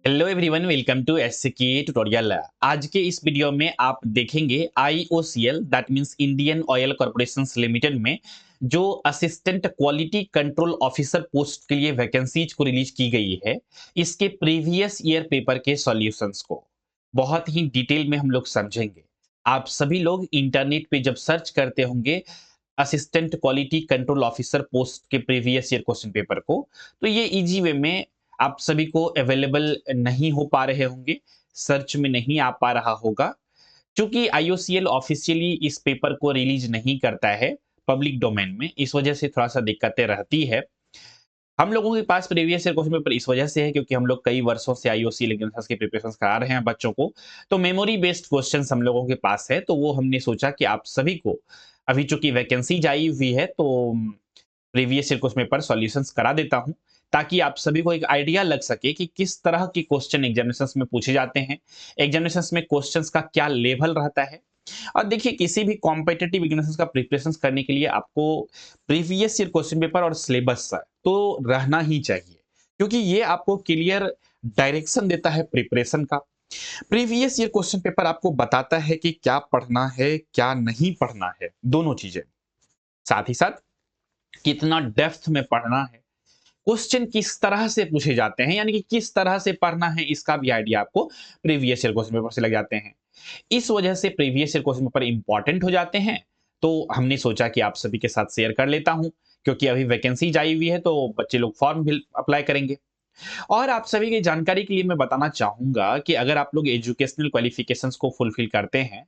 Hello everyone, welcome to SCK tutorial. आज के इस वीडियो में आप देखेंगे IOCL that means Indian Oil Corporation Limited में जो assistant quality control officer post के लिए वैकेंसीज को रिलीज की गई है, इसके प्रीवियस ईयर पेपर के सॉल्यूशंस को बहुत ही डिटेल में हम लोग समझेंगे। आप सभी लोग इंटरनेट पे जब सर्च करते होंगे assistant quality control officer post के प्रीवियस ईयर क्वेश्चन पेपर को, तो ये इजी वे में आप सभी को अवेलेबल नहीं हो पा रहे होंगे, सर्च में नहीं आ पा रहा होगा। क्योंकि आईओसीएल ऑफिशियली इस पेपर को रिलीज नहीं करता है पब्लिक डोमेन में, इस वजह से थोड़ा सा दिक्कतें रहती है। हम लोगों के पास प्रीवियस ईयर क्वेश्चन पेपर इस वजह से है क्योंकि हम लोग कई वर्षों से आईओसीएल एग्जाम्स की प्रिपरेशन करा रहे हैं बच्चों को, तो मेमोरी बेस्ड क्वेश्चंस हम लोगों के पास है। तो वो हमने सोचा कि आप सभी को अभी चूंकि वैकेंसी आई हुई है तो previous year question paper solutions करा देता हूं, ताकि आप सभी को एक आइडिया लग सके कि किस तरह के क्वेश्चन एग्जामिनेशंस में पूछे जाते हैं, एग्जामिनेशंस में क्वेश्चंस का क्या लेवल रहता है। और देखिए, किसी भी कॉम्पिटिटिव एग्जामिनेशंस का प्रिपरेशन करने के लिए आपको प्रीवियस ईयर क्वेश्चन पेपर और सिलेबस तो रहना ही चाहिए, क्योंकि ये आपको क्लियर डायरेक्शन देता है प्रिपरेशन का। प्रीवियस ईयर क्वेश्चन पेपर आपको बताता है कि क्या पढ़ना है क्या नहीं पढ़ना है, दोनों चीजें। साथ ही साथ कितना डेप्थ में पढ़ना है, क्वेश्चन किस तरह से पूछे जाते हैं, यानी कि किस तरह से पढ़ना है, इसका भी आइडिया आपको प्रीवियस ईयर क्वेश्चन पेपर से लग जाते हैं। इस वजह से previous year question paper important हो जाते हैं। तो हमने सोचा कि आप सभी के साथ शेयर कर लेता हूं, क्योंकि अभी वैकेंसी आई हुई है तो बच्चे लोग फॉर्म भी अप्लाई करेंगे। और आप सभी की जानकारी के लिए मैं बताना चाहूंगा कि अगर आप लोग एजुकेशनल क्वालिफिकेशंस को फुलफिल करते हैं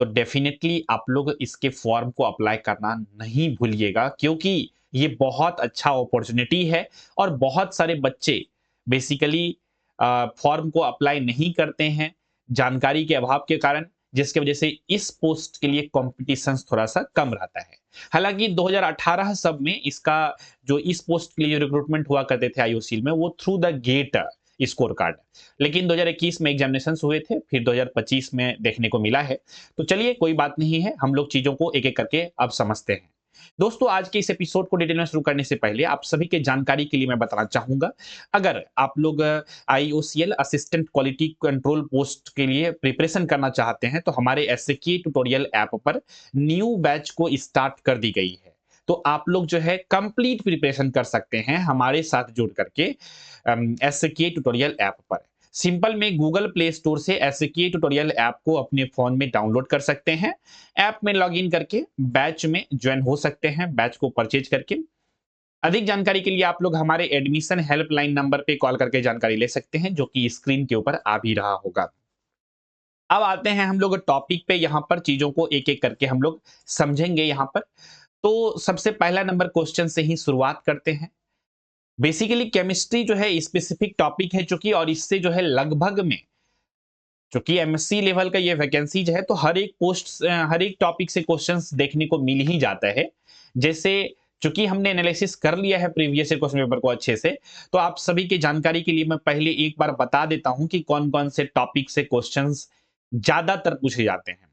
तो डेफिनेटली आप लोग इसके फॉर्म को अप्लाई करना नहीं भूलिएगा, क्योंकि ये बहुत अच्छा अपॉर्चुनिटी है। और बहुत सारे बच्चे बेसिकली फॉर्म को अप्लाई नहीं करते हैं जानकारी के अभाव के कारण, जिसकी वजह से इस पोस्ट के लिए कंपटीशन थोड़ा सा कम रहता है। हालांकि 2018 सब में इसका जो इस पोस्ट के लिए जो रिक्रूटमेंट हुआ करते थे आईओसीएल में, वो through the gate score card, लेकिन 2021 में एग्जामिनेशन हुए थे, फिर 2025 में देखने को मिला है। तो चलिए, कोई बात नहीं है, हम लोग चीजों को एक एक करके अब समझते हैं। दोस्तों, आज के इस एपिसोड को डिटेल में शुरू करने से पहले आप सभी के जानकारी के लिए मैं बताना चाहूंगा, अगर आप लोग IOCL assistant quality control post के लिए प्रिपरेशन करना चाहते हैं तो हमारे एससीके ट्यूटोरियल ऐप पर न्यू बैच को स्टार्ट कर दी गई है। तो आप लोग जो है कंप्लीट प्रिपरेशन कर सकते हैं हमारे साथ जुड़ करके एससीके ट्यूटोरियल ऐप पर। सिंपल में गूगल प्ले स्टोर से एससीके ट्यूटोरियल ऐप को अपने फोन में डाउनलोड कर सकते हैं। ऐप में लॉगिन करके बैच में ज्वाइन हो सकते हैं, बैच को परचेज करके। अधिक जानकारी के लिए आप लोग हमारे एडमिशन हेल्पलाइन नंबर पे कॉल करके जानकारी ले सकते हैं, जो कि स्क्रीन के ऊपर आ भी रहा होगा। अब आते हैं हम लोग टॉपिक पे, यहाँ पर चीजों को एक एक करके हम लोग समझेंगे यहाँ पर। तो सबसे पहला नंबर क्वेश्चन से ही शुरुआत करते हैं। बेसिकली केमिस्ट्री जो है स्पेसिफिक टॉपिक है चूंकि, और इससे जो है लगभग में, चूंकि एमएससी लेवल का ये वैकेंसी जो है, तो हर एक पोस्ट हर एक टॉपिक से क्वेश्चंस देखने को मिल ही जाता है। जैसे चूंकि हमने एनालिसिस कर लिया है प्रीवियस ईयर क्वेश्चन पेपर को अच्छे से, तो आप सभी की जानकारी के लिए मैं पहले एक बार बता देता हूं कि कौन कौन से टॉपिक से क्वेश्चंस ज्यादातर पूछे जाते हैं।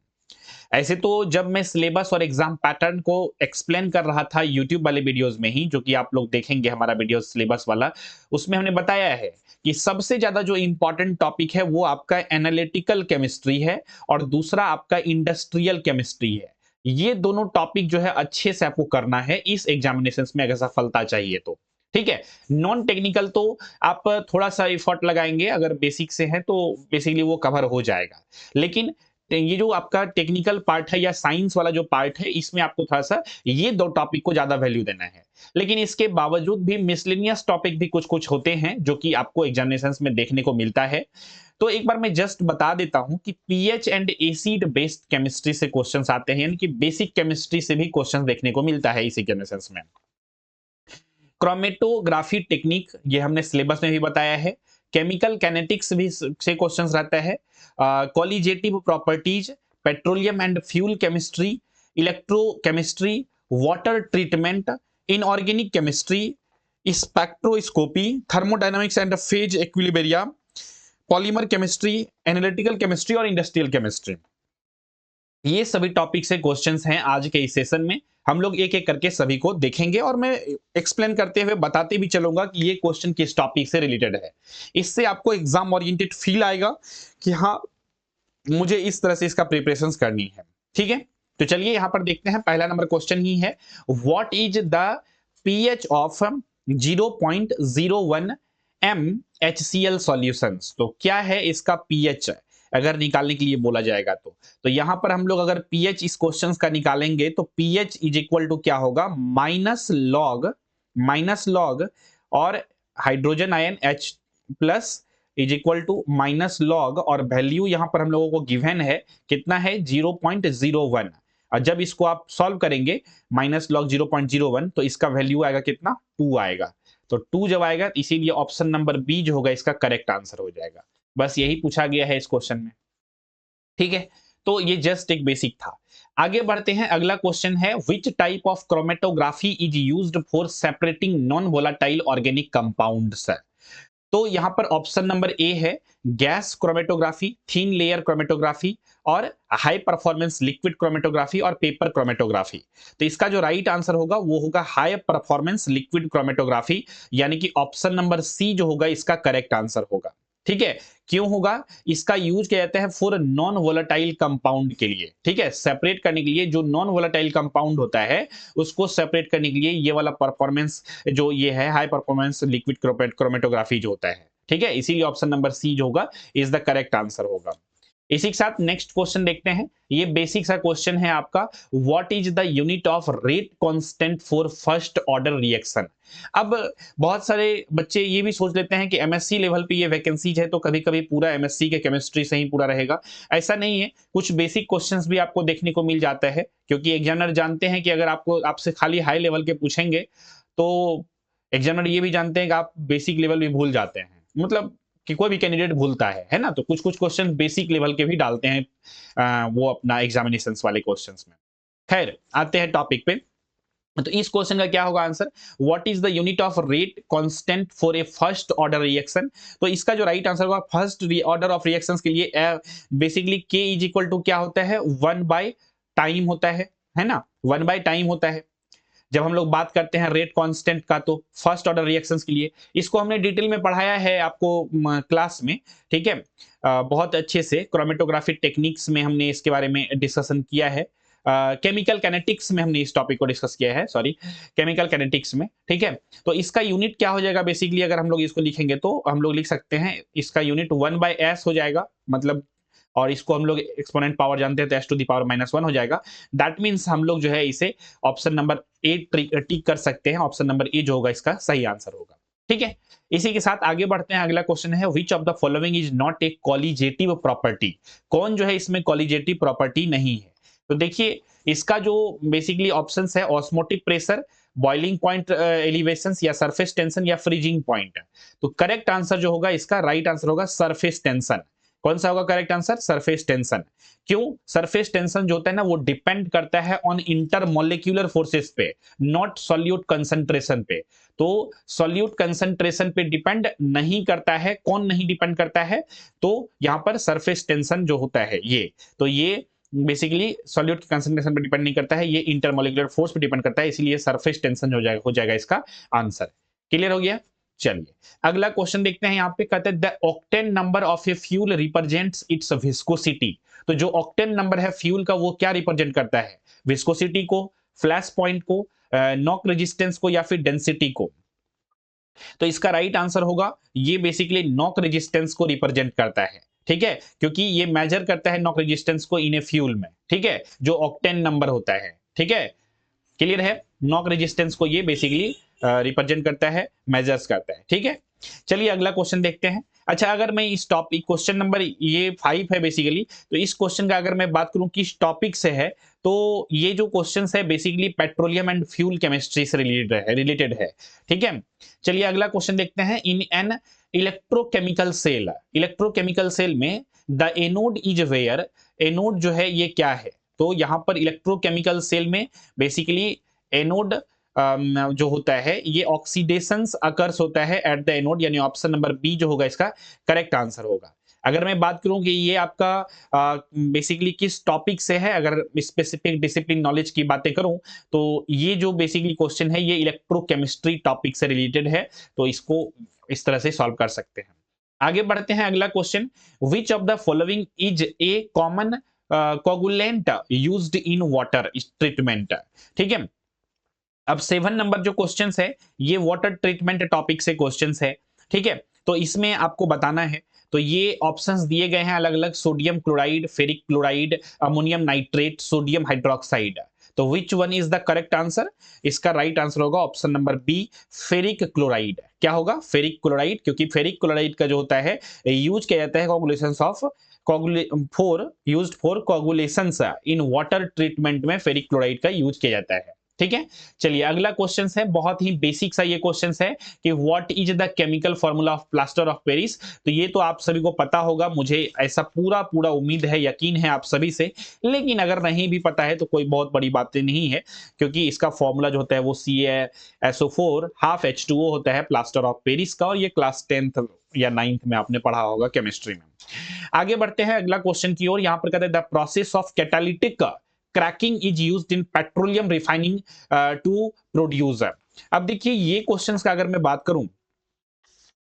ऐसे तो जब मैं सिलेबस और एग्जाम पैटर्न को एक्सप्लेन कर रहा था यूट्यूब वाले वीडियोस में ही, जो कि आप लोग देखेंगे हमारा वीडियो सिलेबस वाला, उसमें हमने बताया है कि सबसे ज्यादा जो इंपॉर्टेंट टॉपिक है वो आपका एनालिटिकल केमिस्ट्री है और दूसरा आपका इंडस्ट्रियल केमिस्ट्री है। ये दोनों टॉपिक जो है अच्छे से आपको करना है इस एग्जामिनेशन में अगर सफलता चाहिए तो। ठीक है, नॉन टेक्निकल तो आप थोड़ा सा एफर्ट लगाएंगे, अगर बेसिक से है तो बेसिकली वो कवर हो जाएगा। लेकिन ये जो आपका टेक्निकल पार्ट है या साइंस वाला जो पार्ट है, इसमें आपको थोड़ा सा ये दो टॉपिक को ज्यादा वैल्यू देना है। लेकिन इसके बावजूद भी मिसलेनियस टॉपिक भी कुछ कुछ होते हैं जो कि आपको एग्जामिनेशंस में देखने को मिलता है। तो एक बार मैं जस्ट बता देता हूं कि pH and acid based chemistry से क्वेश्चंस आते हैं, यानी कि बेसिक केमिस्ट्री से भी क्वेश्चंस देखने को मिलता है इस एग्जामिनेशंस में। क्रोमेटोग्राफी टेक्निक, ये हमने सिलेबस में भी बताया है। केमिकल कैनेटिक्स भी से क्वेश्चंस रहता है। Colligative properties, petroleum and fuel chemistry, electrochemistry, water treatment, inorganic chemistry, spectroscopy, thermodynamics and phase equilibria, polymer chemistry, analytical chemistry और इंडस्ट्रियल केमिस्ट्री। ये सभी टॉपिक से क्वेश्चंस हैं आज के इस सेशन में। हम लोग एक एक करके सभी को देखेंगे और मैं एक्सप्लेन करते हुए बताते भी चलूंगा कि ये क्वेश्चन किस टॉपिक से रिलेटेड है। इससे आपको एग्जाम ओरिएंटेड फील आएगा कि हाँ, मुझे इस तरह से इसका प्रिपरेशन करनी है। ठीक है, तो चलिए यहां पर देखते हैं। पहला नंबर क्वेश्चन ही है, what is the pH of 0.01 MHCl solutions. तो क्या है इसका पीएच अगर निकालने के लिए बोला जाएगा तो यहां पर हम लोग अगर पीएच इस क्वेश्चन का निकालेंगे तो पीएच इज इक्वल टू क्या होगा, माइनस लॉग और hydrogen ion H plus is equal to minus log और वैल्यू यहां पर हम लोगों को गिवन है कितना है 0.01। और जब इसको आप सॉल्व करेंगे माइनस लॉग 0.01 तो इसका वैल्यू आएगा कितना, 2 आएगा। तो 2 जब आएगा इसीलिए ऑप्शन नंबर बी जो होगा इसका करेक्ट आंसर हो जाएगा। बस यही पूछा गया है इस क्वेश्चन में। ठीक है, तो ये जस्ट एक बेसिक था। आगे बढ़ते हैं, अगला क्वेश्चन है, which type of chromatography is used for separating non volatile organic compounds. तो यहां पर ऑप्शन नंबर ए है gas chromatography, thin layer chromatography और हाई परफॉर्मेंस लिक्विड क्रोमेटोग्राफी और पेपर क्रोमेटोग्राफी। तो इसका जो राइट आंसर होगा वो होगा हाई परफॉर्मेंस लिक्विड क्रोमेटोग्राफी, यानी कि ऑप्शन नंबर सी जो होगा इसका करेक्ट आंसर होगा। ठीक है, क्यों होगा, इसका यूज किया जाता है फॉर नॉन वोलेटाइल कंपाउंड के लिए। ठीक है, सेपरेट करने के लिए जो नॉन वोलेटाइल कंपाउंड होता है उसको सेपरेट करने के लिए ये वाला परफॉर्मेंस जो ये है हाई परफॉर्मेंस लिक्विड क्रोमेटोग्राफी जो होता है। ठीक है, इसीलिए ऑप्शन नंबर सी जो होगा इज द करेक्ट आंसर होगा। इसी के साथ नेक्स्ट क्वेश्चन देखते हैं। ये बेसिक सा क्वेश्चन है आपका, what is the unit of rate constant for first order reaction. अब बहुत सारे बच्चे ये भी सोच लेते हैं कि एमएससी लेवल पे ये वैकेंसीज है तो कभी कभी पूरा एमएससी के केमिस्ट्री से ही पूरा रहेगा। ऐसा नहीं है, कुछ बेसिक क्वेश्चंस भी आपको देखने को मिल जाता है, क्योंकि एग्जामिनर जानते हैं कि अगर आपको आपसे खाली हाई लेवल के पूछेंगे तो एग्जामिनर ये भी जानते हैं कि आप बेसिक लेवल भी भूल जाते हैं, मतलब कि कोई भी कैंडिडेट भूलता है ना। तो कुछ कुछ क्वेश्चन बेसिक लेवल के भी डालते हैं वो अपना एग्जामिनेशंस वाले क्वेश्चंस में। खैर आते हैं टॉपिक पे। तो इस क्वेश्चन का क्या होगा answer, what is the unit of rate constant for a first order reaction. तो इसका जो राइट आंसर होगा फर्स्ट ऑर्डर ऑफ रिएक्शंस के लिए बेसिकली के इज इक्वल टू क्या होता है, 1/टाइम होता है ना, 1/टाइम होता है। जब हम लोग बात करते हैं रेट कांस्टेंट का तो फर्स्ट ऑर्डर रिएक्शंस के लिए इसको हमने डिटेल में पढ़ाया है आपको क्लास में। ठीक है, बहुत अच्छे से क्रोमेटोग्राफी टेक्निक्स में हमने इसके बारे में डिस्कशन किया है। केमिकल कैनेटिक्स में हमने इस टॉपिक को डिस्कस किया है, सॉरी केमिकल कैनेटिक्स में। ठीक है, तो इसका यूनिट क्या हो जाएगा, बेसिकली अगर हम लोग इसको लिखेंगे तो हम लोग लिख सकते हैं इसका यूनिट 1/s हो जाएगा, मतलब और इसको हम लोग एक्सपोनेंट पावर जानते हैं तो s टू द पावर -1 हो जाएगा। दैट मीन्स हम लोग जो है इसे ऑप्शन नंबर ए टिक कर सकते हैं, ऑप्शन नंबर ए जो होगा इसका सही आंसर होगा। ठीक है, इसी के साथ आगे बढ़ते हैं। अगला क्वेश्चन है, which of the following is not a colligative property. कौन जो है इसमें कॉलिजेटिव प्रॉपर्टी नहीं है। तो देखिए इसका जो बेसिकली ऑप्शंस है, osmotic pressure, boiling point elevation या सरफेस टेंशन या फ्रीजिंग पॉइंट। तो करेक्ट आंसर जो होगा इसका राइट आंसर होगा सरफेस टेंशन। कौन सा होगा करेक्ट आंसर, सरफेस टेंशन। क्यों, सरफेस टेंशन जो होता है ना वो डिपेंड करता है ऑन इंटरमोलिक्यूलर फोर्सेस पे, नॉट सॉल्यूट कंसंट्रेशन पे। तो सॉल्यूट कंसंट्रेशन पे डिपेंड नहीं करता है। कौन नहीं डिपेंड करता है, तो यहां पर सरफेस टेंशन जो होता है ये बेसिकली सॉल्यूट कंसंट्रेशन पे डिपेंड नहीं करता है, ये इंटरमोलिक्यूलर फोर्स पे डिपेंड करता है, इसलिए सरफेस टेंशन हो जाएगा इसका आंसर। क्लियर हो गया। चलिए अगला क्वेश्चन देखते हैं। यहाँ पे कहते हैं the octane number of a fuel represents it's viscosity. तो जो ऑक्टेन नंबर है फ्यूल का वो क्या रिप्रेजेंट करता है, विस्कोसिटी को, फ्लैश पॉइंट को, नॉक रेजिस्टेंस को या फिर डेंसिटी को। तो इसका राइट आंसर होगा ये बेसिकली नॉक रेजिस्टेंस को रिप्रेजेंट करता है। ठीक है, क्योंकि ये मेजर करता है नॉक रेजिस्टेंस को इन ए फ्यूल में। ठीक है, जो ऑक्टेन नंबर होता है। ठीक है, क्लियर है, नॉक रेजिस्टेंस को ये बेसिकली रिप्रेजेंट करता है, मेजर्स करता है। ठीक है, चलिए अगला क्वेश्चन देखते हैं। अच्छा, अगर मैं इस टॉपिक क्वेश्चन नंबर ये 5 है बेसिकली, तो इस क्वेश्चन का अगर मैं बात करूं किस टॉपिक से है, तो ये जो क्वेश्चन है basically petroleum and fuel chemistry से रिलेटेड है। ठीक है, चलिए अगला क्वेश्चन देखते हैं। इन एन इलेक्ट्रोकेमिकल सेल में the anode is where. Anode जो है ये क्या है, तो यहां पर इलेक्ट्रोकेमिकल सेल में बेसिकली एनोड जो होता है ये ऑक्सीडेशंस अकर्स होता है एट द एनोड, यानी ऑप्शन नंबर बी जो होगा इसका करेक्ट आंसर होगा। अगर मैं बात करूं कि ये आपका बेसिकली किस टॉपिक से है, अगर स्पेसिफिक डिसिप्लिन नॉलेज की बातें करूं तो ये जो बेसिकली क्वेश्चन है ये इलेक्ट्रोकेमिस्ट्री टॉपिक से रिलेटेड है, तो इसको इस तरह से सॉल्व कर सकते हैं। आगे बढ़ते हैं, अगला question, which of the following is a common coagulant used in water treatment. ठीक है, अब 7 नंबर जो क्वेश्चंस है ये वाटर ट्रीटमेंट टॉपिक से क्वेश्चंस है। ठीक है, तो इसमें आपको बताना है, तो ये ऑप्शंस दिए गए हैं अलग अलग, sodium chloride, ferric chloride, ammonium nitrate, sodium hydroxide. तो which one is the correct answer? इसका राइट आंसर होगा option number B, ferric chloride. क्या होगा? फेरिक क्लोराइड, क्योंकि फेरिक क्लोराइड का जो होता है यूज किया जाता है coagulations of for used for coagulations in water treatment में फेरिक क्लोराइड का यूज किया जाता है। ठीक है, चलिए अगला क्वेश्चन है, बहुत ही बेसिक सा ये क्वेश्चन है कि what is the chemical formula of plaster of Paris. तो ये तो आप सभी को पता होगा, मुझे ऐसा पूरा पूरा उम्मीद है, यकीन है आप सभी से, लेकिन अगर नहीं भी पता है तो कोई बहुत बड़ी बातें नहीं है, क्योंकि इसका फॉर्मूला जो होता है वो CaSO4 हाफ H2O होता है प्लास्टर ऑफ पेरिस का, और ये क्लास 10th या 9th में आपने पढ़ा होगा केमिस्ट्री में। आगे बढ़ते हैं अगला क्वेश्चन की ओर। यहां पर कहते हैं the process of catalytic cracking is used in petroleum refining to produce. अब देखिए ये क्वेश्चंस का अगर मैं बात करूं,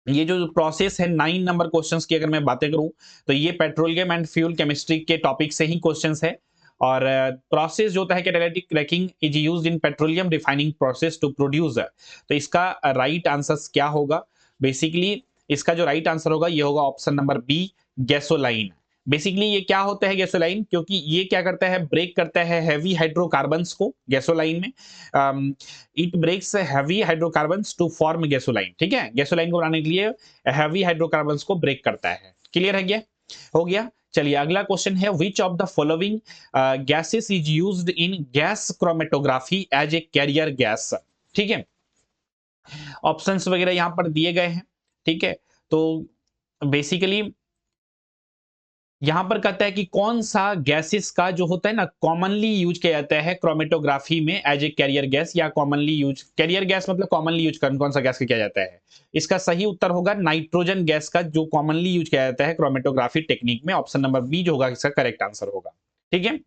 ये जो प्रोसेस है 9 नंबर क्वेश्चंस की अगर मैं बातें करूं तो ये पेट्रोलियम एंड फ्यूल केमिस्ट्री के टॉपिक से ही क्वेश्चंस है। और प्रोसेस जो होता है catalytic cracking is used in petroleum refining process to produce. तो इसका राइट आंसर क्या होगा? बेसिकली इसका जो राइट आंसर होगा ये होगा option number B, gasoline. Basically ये क्या होता है गैसोलाइन? क्योंकि ये क्या करता है, ब्रेक करता है हैवी हाइड्रोकार्बन्स को गैसोलाइन में। It breaks heavy hydrocarbons to form gasoline. ठीक है, गैसोलाइन को बनाने के लिए हैवी हाइड्रोकार्बन्स को ब्रेक करता है। क्लियर है? गया हो गया। चलिए अगला क्वेश्चन है, which of the following gases is used in gas chromatography as a carrier gas. ठीक है, ऑप्शंस वगैरह यहां पर दिए गए हैं। ठीक है, तो बेसिकली यहां पर कहता है कि कौन सा गैसेस का जो होता है ना कॉमनली यूज किया जाता है क्रोमेटोग्राफी में एज ए कैरियर गैस, या कॉमनली यूज कैरियर गैस मतलब कॉमनली यूज कौन सा गैस का किया जाता है? इसका सही उत्तर होगा नाइट्रोजन गैस का, जो कॉमनली यूज किया जाता है क्रोमेटोग्राफी टेक्निक में। ऑप्शन नंबर बी जो होगा इसका करेक्ट आंसर होगा। ठीक है,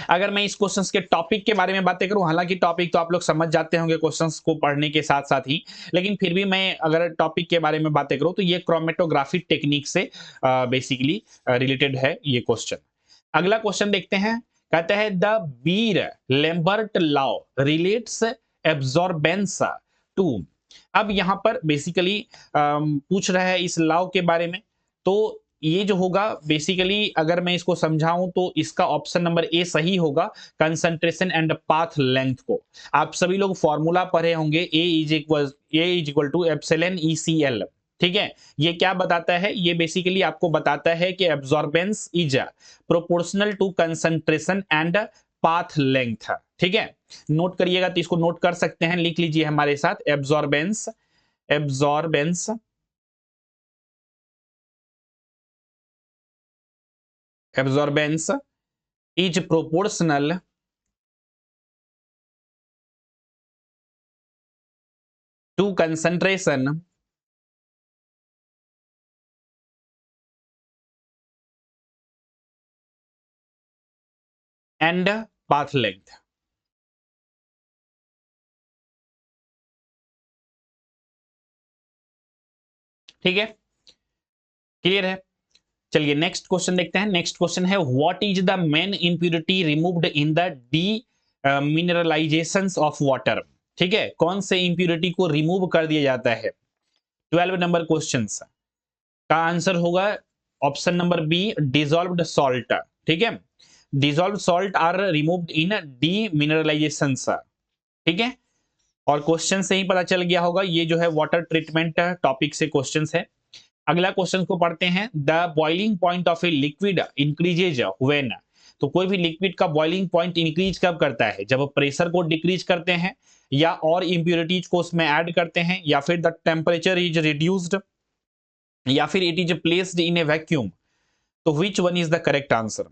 अगर मैं इस क्वेश्चंस के टॉपिक के बारे में बातें करूं, हालांकि टॉपिक तो आप लोग समझ जाते होंगे क्वेश्चंस को पढ़ने के साथ साथ ही, लेकिन फिर भी मैं अगर टॉपिक के बारे में बातें करूं तो ये क्रोमेटोग्राफी टेक्निक से बेसिकली रिलेटेड है ये क्वेश्चन। अगला क्वेश्चन देखते हैं, कहता है the Beer Lambert law relates absorbance to. अब यहां पर बेसिकली पूछ रहा है इस लॉ के बारे में, तो ये जो होगा बेसिकली अगर मैं इसको समझाऊं तो इसका ऑप्शन नंबर ए सही होगा, कंसंट्रेशन एंड पाथ लेंथ को। आप सभी लोग फॉर्मूला पढ़े होंगे, A is equal to epsilon ECL। ठीक है, ये क्या बताता है? ये बेसिकली आपको बताता है कि absorbance is proportional to concentration and path length. ठीक है, नोट करिएगा, तो इसको नोट कर सकते हैं, लिख लीजिए हमारे साथ, absorbance absorbance absorbance is proportional to concentration and path length। ठीक है, क्लियर है? चलिए नेक्स्ट क्वेश्चन देखते हैं। नेक्स्ट क्वेश्चन है, what is the main impurity removed in the demineralization of water. ठीक है, कौन से इंप्यूरिटी को रिमूव कर दिया जाता है? 12 नंबर क्वेश्चन का आंसर होगा option number B, dissolved salt. ठीक है, dissolved salt are removed in demineralization. ठीक है, और क्वेश्चन से ही पता चल गया होगा, ये जो है वाटर ट्रीटमेंट टॉपिक से क्वेश्चंस है। अगला क्वेश्चन को पढ़ते हैं, the boiling point of a liquid increases when. तो कोई भी लिक्विड का बॉइलिंग पॉइंट इंक्रीज कब करता है? जब प्रेशर को डिक्रीज करते हैं, या और इंप्योरिटीज को उसमें ऐड करते हैं, या फिर द टेम्परेचर इज रिड्यूस्ड, या फिर it is placed in a vacuum. तो which one is the correct answer?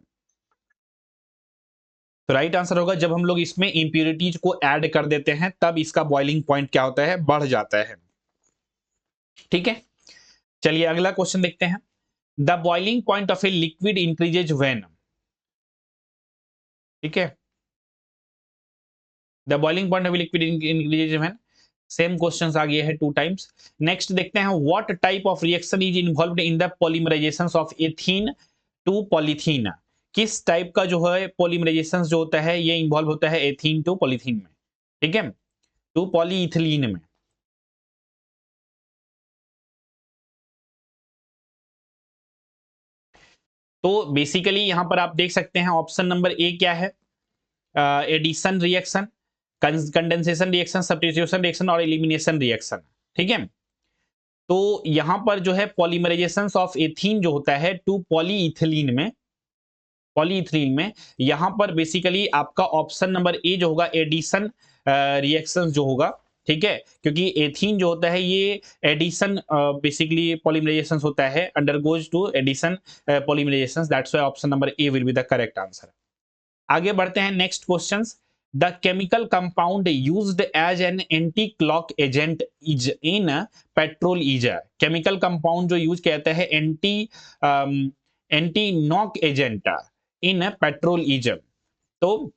तो राइट आंसर होगा जब हम लोग इसमें इंप्योरिटीज को ऐड कर देते हैं, तब इसका बॉइलिंग पॉइंट क्या होता है? बढ़ जाता है। ठीक है, चलिए अगला क्वेश्चन देखते हैं। The boiling point of a liquid increases when, ठीक है, the boiling point of liquid increases when, same question आ गया है 2 टाइम्स। नेक्स्ट देखते हैं, what type of reaction is involved in the polymerization of ethene to polythene, किस type का जो है पॉलीमराइजेशन जो होता है ये इन्वॉल्व होता है एथीन टू पॉलीथीन में, ठीक है, टू पॉलीइथिलीन में। तो बेसिकली यहां पर आप देख सकते हैं ऑप्शन नंबर ए क्या है, addition reaction, condensation reaction, substitution reaction और एलिमिनेशन रिएक्शन, ठीक है। तो यहां पर जो है पॉलीमराइजेशन ऑफ एथीन जो होता है टू पॉलीइथिलीन में, पॉलीइथिलीन में यहां पर बेसिकली आपका ऑप्शन नंबर ए जो होगा एडिशन रिएक्शन जो होगा, ठीक है, क्योंकि एथीन जो होता है ये एडिशन बेसिकली पॉलीमराइजेशन होता है, undergoes to addition polymerization, that's why option number A will be the correct answer. आगे बढ़ते हैं next questions, the chemical compound used as an anti clock agent is in petrol is, chemical compound जो use किया जाता है anti anti knock agent in petrol is, तो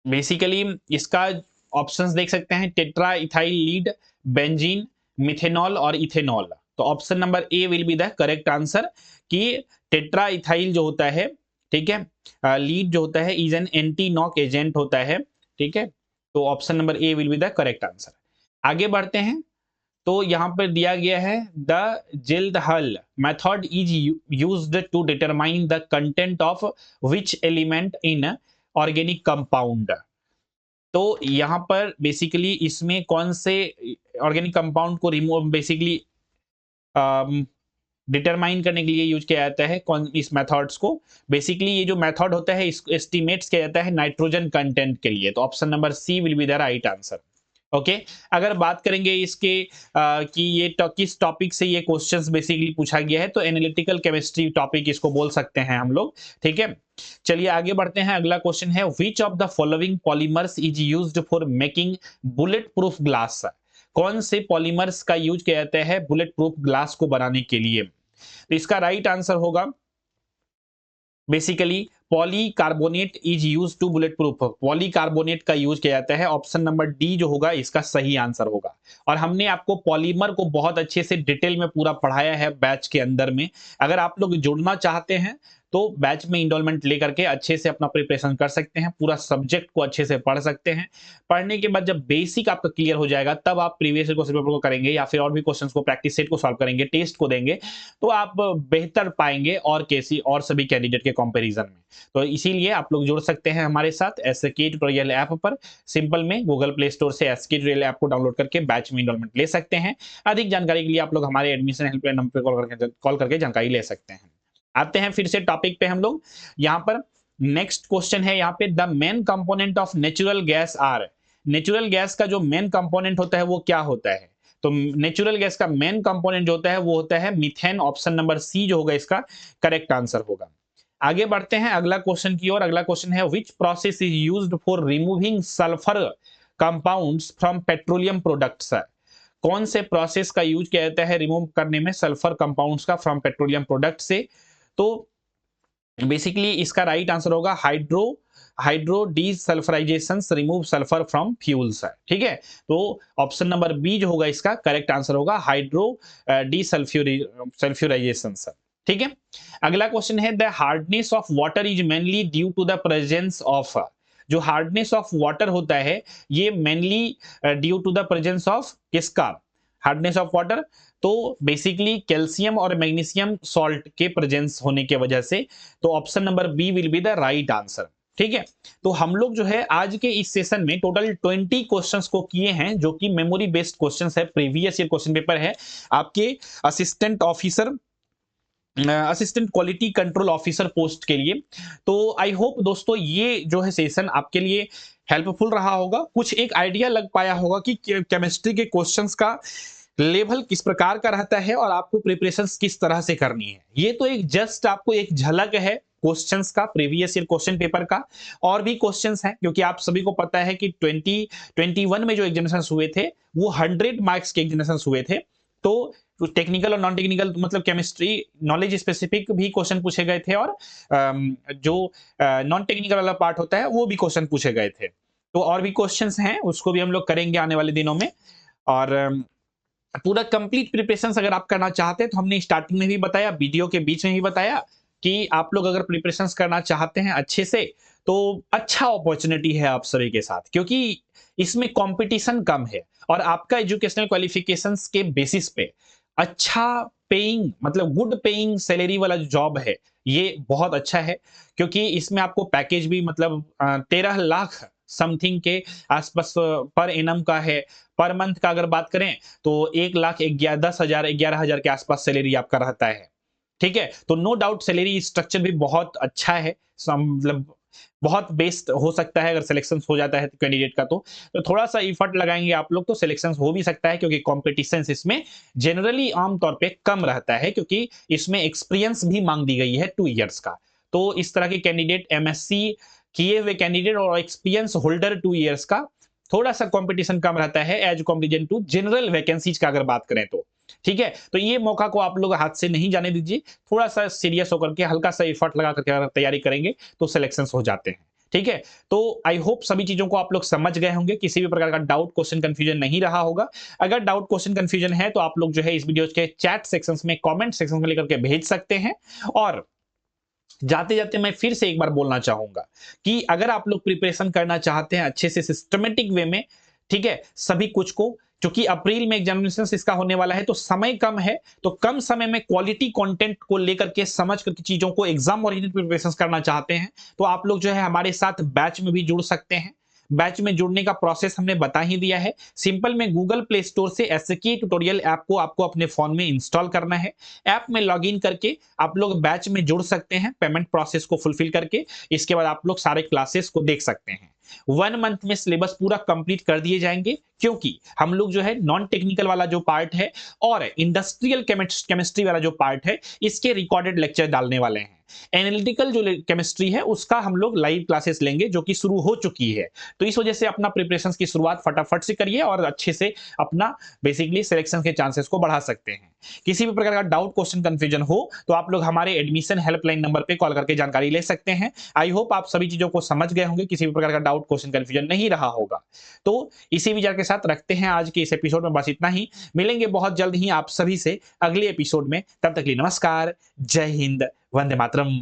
basically इसका options देख सकते हैं, tetra ethyl lead, benzene, methanol और इथेनॉल। तो option number A will be the correct answer कि टेट्रा इथाइल जो होता है, ठीक है, लीड जो होता है is an anti knock agent होता है, ठीक है, तो option number A will be the correct answer. आगे बढ़ते हैं, तो यहां पर दिया गया है the Kjeldahl method is used to determine the content of which element in organic compound, तो यहां पर बेसिकली इसमें कौन से ऑर्गेनिक कंपाउंड को रिमूव बेसिकली डिटरमाइन करने के लिए यूज किया जाता है, कौन इस मेथड्स को, बेसिकली ये जो मेथड होता है इसको एस्टिमेट्स किया जाता है नाइट्रोजन कंटेंट के लिए, तो option number C will be the right answer. Okay, अगर बात करेंगे इसके कि ये किस टॉपिक से ये क्वेश्चंस बेसिकली पूछा गया है, तो एनालिटिकल केमिस्ट्री टॉपिक इसको बोल सकते हैं हम लोग, ठीक है। चलिए आगे बढ़ते हैं, अगला क्वेश्चन है, which of the following polymers is used for making bullet proof glass, कौन से पॉलीमर्स का यूज किया जाता है बुलेट प्रूफ ग्लास को बनाने के लिए, तो इसका राइट आंसर होगा basically polycarbonate is use to bullet proof, polycarbonate का यूज किया जाता है, ऑप्शन नंबर डी जो होगा इसका सही आंसर होगा। और हमने आपको पॉलीमर को बहुत अच्छे से डिटेल में पूरा पढ़ाया है बैच के अंदर में, अगर आप लोग जुड़ना चाहते हैं तो बैच में इनरोलमेंट लेकर के अच्छे से अपना प्रिपरेशन कर सकते हैं, पूरा सब्जेक्ट को अच्छे से पढ़ सकते हैं। पढ़ने के बाद जब बेसिक आपका क्लियर हो जाएगा तब आप प्रीवियस क्वेश्चन पेपर को करेंगे या फिर और भी क्वेश्चंस को प्रैक्टिस सेट को सॉल्व करेंगे, टेस्ट को देंगे, तो आप बेहतर पाएंगे और कैसी और सभी कैंडिडेट के कंपैरिजन में। तो इसीलिए आप लोग जुड़ सकते हैं हमारे साथ एसके ट्यूटोरियल ऐप पर, सिंपल में गूगल प्ले स्टोर से एसके ट्यूटोरियल ऐप को डाउनलोड करके बैच में इनरोलमेंट ले सकते हैं। अधिक जानकारी के लिए आप लोग हमारे एडमिशन हेल्पलाइन नंबर पर कॉल करके जानकारी ले सकते हैं। आते हैं फिर से टॉपिक पे हम लोग, यहां पर नेक्स्ट क्वेश्चन है, यहाँ पे the main component of natural gas are, natural gas का जो मेन कंपोनेंट होता है वो क्या होता है, तो नेचुरल गैस का मेन कंपोनेंट जो होता है वो होता है मीथेन, ऑप्शन नंबर सी जो होगा इसका करेक्ट आंसर होगा। आगे बढ़ते हैं अगला क्वेश्चन की ओर, अगला क्वेश्चन है which process is used for removing sulphur compounds from petroleum products, कौन से प्रोसेस का यूज किया जाता है रिमूव करने में सल्फर कंपाउंड्स का फ्रॉम पेट्रोलियम प्रोडक्ट से, तो बेसिकली इसका राइट आंसर होगा hydro desulphurization remove sulphur from fuels, ठीक है, तो ऑप्शन नंबर बी जो होगा इसका करेक्ट आंसर होगा हाइड्रो डीसल्फ्यूराइजेशन, ठीक है। अगला क्वेश्चन है the hardness of water is mainly due to the presence of, जो हार्डनेस ऑफ वाटर होता है ये mainly due to the presence of किसका, हार्डनेस ऑफ वाटर, तो बेसिकली कैल्शियम और मैग्नीशियम सॉल्ट के प्रेजेंस होने की वजह से, तो option number B will be the right answer, ठीक है। तो हम लोग जो है आज के इस सेशन में टोटल 20 क्वेश्चंस को किए हैं जो कि मेमोरी बेस्ड क्वेश्चंस है, प्रीवियस ईयर क्वेश्चन पेपर है आपके assistant officer assistant quality control officer post के लिए। तो आई होप दोस्तों ये जो है सेशन आपके लिए हेल्पफुल रहा होगा, कुछ एक आइडिया लग पाया होगा कि केमिस्ट्री के क्वेश्चंस का लेवल किस प्रकार का रहता है और आपको प्रिपरेशन किस तरह से करनी है। ये तो एक जस्ट आपको एक झलक है क्वेश्चंस का, प्रीवियस ईयर क्वेश्चन पेपर का, और भी क्वेश्चंस हैं क्योंकि आप सभी को पता है कि 2021 में जो एग्जामिनेशन हुए थे वो 100 मार्क्स के एग्जामिनेशन हुए थे, तो टेक्निकल और नॉन टेक्निकल मतलब केमिस्ट्री नॉलेज स्पेसिफिक भी क्वेश्चन पूछे गए थे, और जो नॉन टेक्निकल वाला पार्ट होता है वो भी क्वेश्चन पूछे गए थे। तो और भी क्वेश्चंस हैं, उसको भी हम लोग करेंगे आने वाले दिनों में। और पूरा कंप्लीट प्रिपरेशन अगर आप करना चाहते हैं तो हमने स्टार्टिंग में भी बताया, वीडियो के बीच में भी बताया कि आप लोग अगर प्रिपरेशन करना चाहते हैं अच्छे से, तो अच्छा अपॉर्चुनिटी है आप सभी के साथ, क्योंकि इसमें कंपटीशन कम है और आपका एजुकेशनल क्वालिफिकेशंस के बेसिस पे अच्छा पेइंग मतलब गुड पेइंग सैलरी वाला जो जॉब है ये बहुत अच्छा है, क्योंकि इसमें आपको पैकेज भी मतलब 13 लाख समथिंग के आसपास पर एनम का है। पर मंथ का अगर बात करें तो 1,10,000 11,000 के आसपास सैलरी आपका रहता है। ठीक है, तो नो डाउट सैलरी स्ट्रक्चर भी बहुत अच्छा है, मतलब बहुत बेस्ट हो सकता है अगर सिलेक्शन हो जाता है तो कैंडिडेट का। तो थोड़ा सा इफर्ट लगाएंगे आप लोग तो सिलेक्शन हो भी सकता है, क्योंकि कॉम्पिटिशन इसमें जनरली आमतौर पे कम रहता है, क्योंकि इसमें एक्सपीरियंस भी मांग दी गई है 2 इयर्स का। तो इस तरह के कैंडिडेट एमएससी किए हुए कैंडिडेट और एक्सपीरियंस होल्डर 2 इयर्स का थोड़ा सा कंपटीशन कम रहता है as comparison to general vacancies का अगर बात करें तो। ठीक है, तो ये मौका को आप लोग हाथ से नहीं जाने दीजिए, थोड़ा सा सीरियस होकर के हल्का सा एफर्ट लगा करके अगर तैयारी करेंगे तो सिलेक्शन हो जाते हैं। ठीक है, तो आई होप सभी चीजों को आप लोग समझ गए होंगे, किसी भी प्रकार का डाउट क्वेश्चन कंफ्यूजन नहीं रहा होगा। अगर डाउट क्वेश्चन कंफ्यूजन है तो आप लोग जो है इस वीडियो के चैट सेक्शंस में कमेंट सेक्शन में लेकर के भेज सकते हैं। और जाते जाते मैं फिर से एक बार बोलना चाहूंगा कि अगर आप लोग प्रिपरेशन करना चाहते हैं अच्छे से सिस्टमेटिक वे में, ठीक है, सभी कुछ को, क्योंकि अप्रैल में एग्जामिनेशन इसका होने वाला है तो समय कम है, तो कम समय में क्वालिटी कंटेंट को लेकर के समझ करके चीजों को एग्जाम ओरिएंटेड प्रिपरेशन करना चाहते हैं तो आप लोग जो है हमारे साथ बैच में भी जुड़ सकते हैं। बैच में जुड़ने का प्रोसेस हमने बता ही दिया है। सिंपल में गूगल प्ले स्टोर से एसके ट्यूटोरियल ऐप को आपको अपने फोन में इंस्टॉल करना है। ऐप में लॉगिन करके आप लोग बैच में जुड़ सकते हैं पेमेंट प्रोसेस को फुलफिल करके। इसके बाद आप लोग सारे क्लासेस को देख सकते हैं। 1 मंथ में सिलेबस पूरा कंप्लीट कर दिए जाएंगे, क्योंकि हम लोग जो है नॉन टेक्निकल वाला जो पार्ट है और इंडस्ट्रियल केमिस्ट्री वाला जो पार्ट है इसके रिकॉर्डेड लेक्चर डालने वाले हैं। एनालिटिकल जो केमिस्ट्री है उसका हम लोग लाइव क्लासेस लेंगे, जो कि शुरू हो चुकी है। तो इस वजह से अपना प्रिपरेशन की शुरुआत फटाफट से करिए और अच्छे से अपना बेसिकली सिलेक्शन के चांसेस को बढ़ा सकते हैं। किसी भी प्रकार का डाउट क्वेश्चन कंफ्यूजन हो तो आप लोग हमारे एडमिशन हेल्पलाइन नंबर पे कॉल करके जानकारी ले सकते हैं। आई होप आप सभी चीजों को समझ गए होंगे, किसी भी प्रकार का डाउट क्वेश्चन कंफ्यूजन नहीं रहा होगा। तो इसी विचार के साथ रखते हैं आज के इस एपिसोड में बस इतना ही। मिलेंगे बहुत जल्द ही आप सभी से अगले एपिसोड में, तब तक के लिए नमस्कार, जय हिंद, वंदे मातरम।